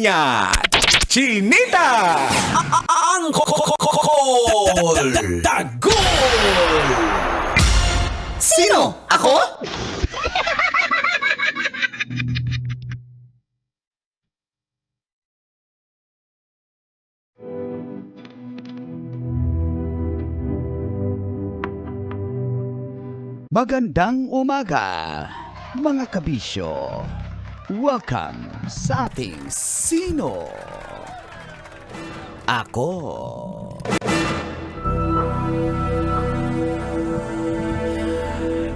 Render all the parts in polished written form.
niya, Chinita! Ang Tagol! Sino? Ako? Magandang umaga, mga kabisyo. Welcome sa ating Sino? Ako.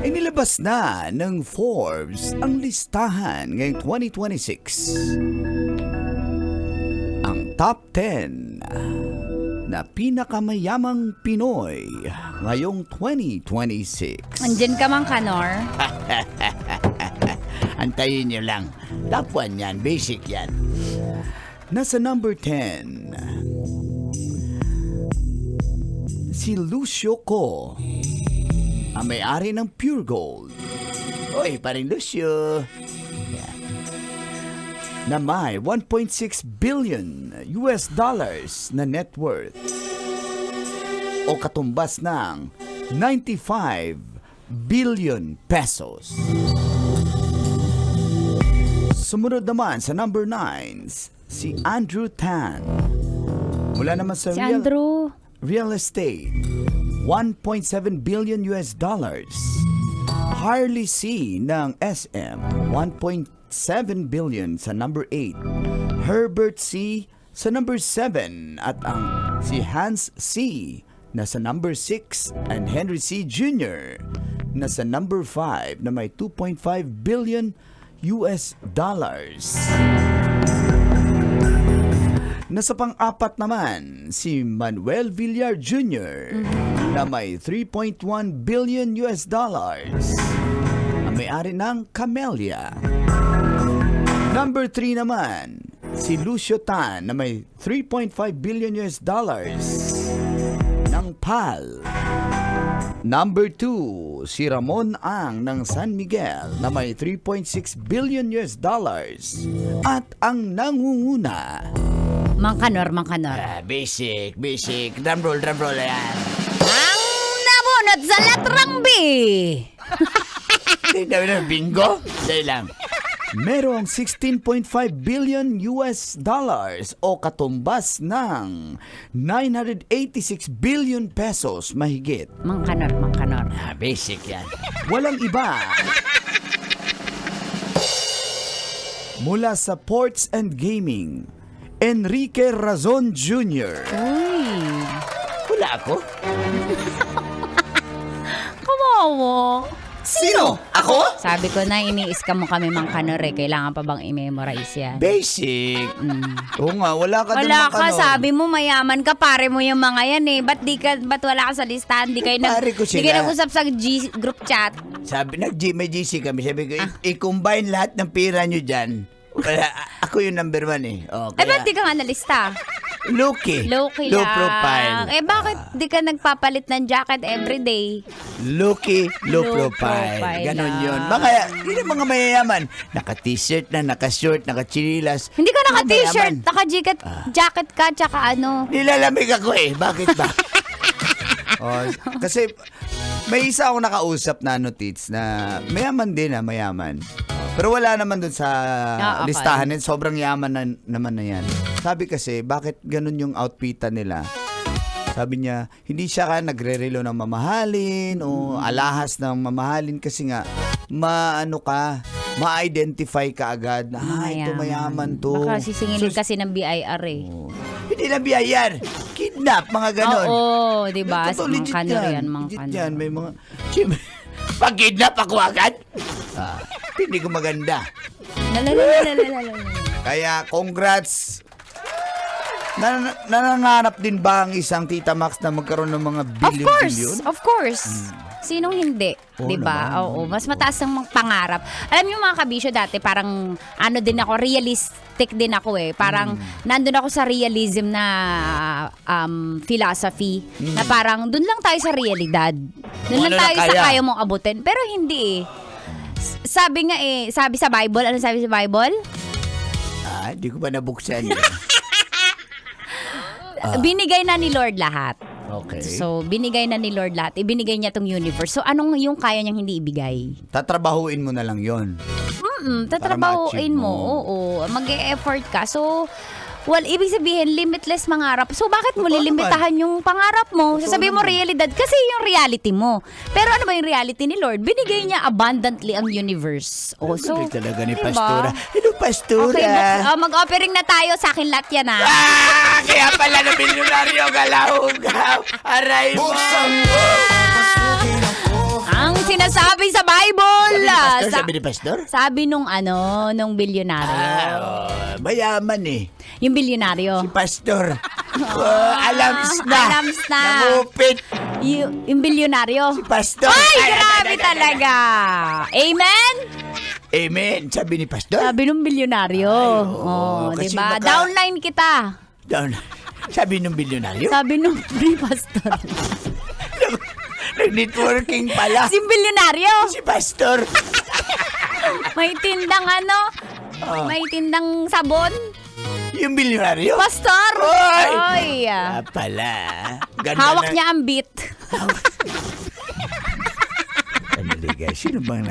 Inilabas na ng Forbes ang listahan ngayong 2026. Ang top 10 na pinakamayamang Pinoy ngayong 2026. Andyan ka man, Kanor. Antayin nyo lang. Top 1 yan. Basic yan. Nasa number 10, si Lucio Co, ang may-ari ng Pure Gold. Oy, paring Lucio. Yeah. Na may 1.6 billion US dollars na net worth o katumbas ng 95 billion pesos. Sumunod naman sa number 9, si Andrew Tan. Mula naman sa Si Andrew. real estate, 1.7 billion US dollars. Harley C ng SM, 1.7 billion sa number 8. Herbert C sa number 7 at ang si Hans C na sa number 6 and Henry C. Jr. na sa number 5 na may 2.5 billion US dollars. Nasa pang-apat naman si Manuel Villar Jr. na may 3.1 billion US dollars. Ang may-ari ng Camellia. Number 3 naman si Lucio Tan na may 3.5 billion US dollars ng PAL. Number 2, si Ramon Ang ng San Miguel na may 3.6 billion US dollars. At ang nangunguna, Mang Kanor. basic. Drum roll yan. Ang nabunot sa latrang B. Bingo? Dahil lang. Merong 16.5 billion US dollars o katumbas ng 986 billion pesos mahigit. Mang Kanor. Basic yan. Walang iba. Mula sa Ports and Gaming, Enrique Razon Jr. Uy. Wala ako. Kumawa. Sino? Ako? Sabi ko na, ini-scam mo kami, Mang Kanor, eh. Kailangan pa bang i-memorize yan? Basic. Oo nga, wala ka Wala doon, ka, Makanor. sabi mo mayaman ka, pare mo yung mga yan eh. Ba't wala ka sa listahan? Di kayo Pare ko sila. nag-usap sa group chat. Sabi, may GC kami. Sabi ko, i-combine lahat ng pira nyo dyan. Wala, ako yung number 1 eh. Oh, Eh, ba't di ka nga nalista? Low-key. Low Low profile. Eh, bakit di ka nagpapalit ng jacket everyday? Low-key, low Low profile. profile Ganon lang. yun. Yun yung mga mayayaman. Naka-t-shirt na, naka-short, naka-chinilas. Hindi ka Mga naka-t-shirt, mayaman. jacket ka, tsaka ano. Nilalamig ako eh. Bakit ba? Kasi may isa akong nakausap na tits na mayaman din mayaman. Pero wala naman dun sa Okay. listahan. Sobrang yaman naman na yan. Sabi kasi, bakit ganun yung outfitan nila? Sabi niya, hindi siya nagre-relo ng mamahalin o alahas ng mamahalin kasi nga, ma-identify ka agad na, ito mayaman to. Baka sisingilin kasi ng BIR eh. Hindi na biyayar. Kidnap, mga ganon. Oo, di ba? Totoo, Mang legit Kanor yan. yan, Mang Legit Kanor. yan. May mga... Pag-kidnap ako agad? Hindi ko maganda. Lalalala. Kaya, congrats. Nanangarap din ba ang isang Tita Max na magkaroon ng mga billion-billion? Of course. Sinong hindi? Oo 'Di ba? naman. Oo, mas mataas ang pangarap. Alam niyo mga kabisyo dati, parang din ako, realistic din ako eh. Parang nandun ako sa realism na philosophy na parang dun lang tayo sa realidad. Dun lang Ano na tayo sa kaya? kaya mong abutin. Pero hindi eh. Sabi nga sabi sa Bible, ano sabi sa Bible? Di ko ba nabuksan yun? Binigay na ni Lord lahat. Okay. So, binigay na ni Lord lahat. Ibinigay niya tong universe. So, anong yung kaya niyang hindi ibigay? Tatrabahuin mo na lang yon. Tatrabahuin ma-achieve mo. mo. Oo. Mag-e-effort ka. So, well, ibig sabihin, limitless mangarap. So, bakit mo Totoo lilimitahan yung pangarap mo? Totoo Sasabihin mo naman. realidad. Kasi yung reality mo. Pero ano ba yung reality ni Lord? Binigay niya abundantly ang universe. Oh, so, Galing talaga ni diba? Pastora. Hello, Pastora. Okay, mag-offering na tayo sa akin lahat yan, ha? Kaya pala na milyonaryo galaw-gaw. Aray mo. Ang sinasabi sa Bible. Pastor, sabi ni Pastor? Sabi nung bilyonaryo. Mayaman eh. Yung bilyonaryo. Si Pastor. Alams na. Alams na. Nangupit. Yung bilyonaryo. Si Pastor. Ay, grabe talaga. Amen? Amen. Sabi ni Pastor. Sabi nung bilyonaryo. kasi Diba? baka- Downline kita. Down. Sabi nung bilyonaryo. Sabi nung pastor. Nag-networking pala. Si bilyonaryo. Si Pastor. May tindang may tindang sabon. Yung bilyonaryo. Pastor. Oy! Oy. Pala. Ganda Hawak na- niya ang beat. Sandali guys, sino bang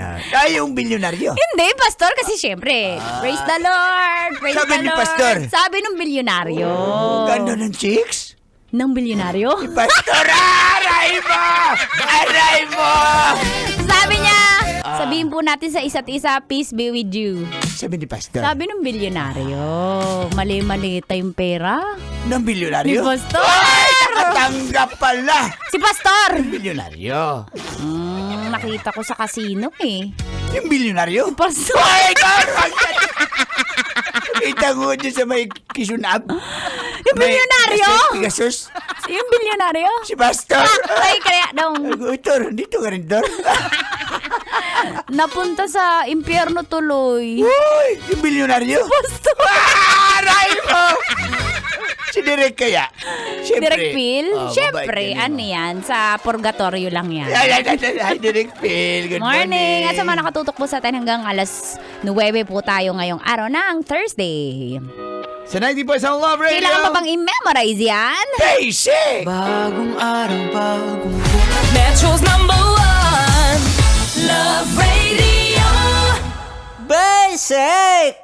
yung bilyonaryo. Hindi, pastor, kasi syempre, praise the Lord, praise Sabi the ni Lord. pastor. Sabi nung bilyonaryo. Ganda ng chicks. Ng bilyonaryo? Pastor, aray mo! Aray mo! Sabi niya, sabihin po natin sa isa't isa, peace be with you. Sabi ni Pastor. Sabi nung bilyonaryo, mali-mali tayong pera. ng bilyonaryo. Ni Pastor! Ay, nakatanggap pala! Si Pastor! Bilyonaryo. Nakita ko sa casino eh. Yung bilyonaryo? Pastor! Ay, karang! Kita ko dyan sa may kisunab. Yung bilyonaryo? Pegasus. Yung bilyonaryo? Si Pastor. Ay, kaya dong Tor, dito ka rin, Tor. napunta sa impyerno tuloy. Uy, yung bilyonaryo. Pastor! Aray mo! Si Direk kaya? Siyempre. Direct Phil? Oh, Siyempre, mabait yan, ano yan? Sa purgatorio lang yan. Ay, Direk Phil. Good morning. At sa mga nakatutok po sa atin hanggang alas 9 po tayo ngayong araw ng Thursday. Sa 90 sa Love Radio. Kailangan pa bang i-memorize yan? Basic! Bagong araw, bagong Metro's #1 Love Radio Basic!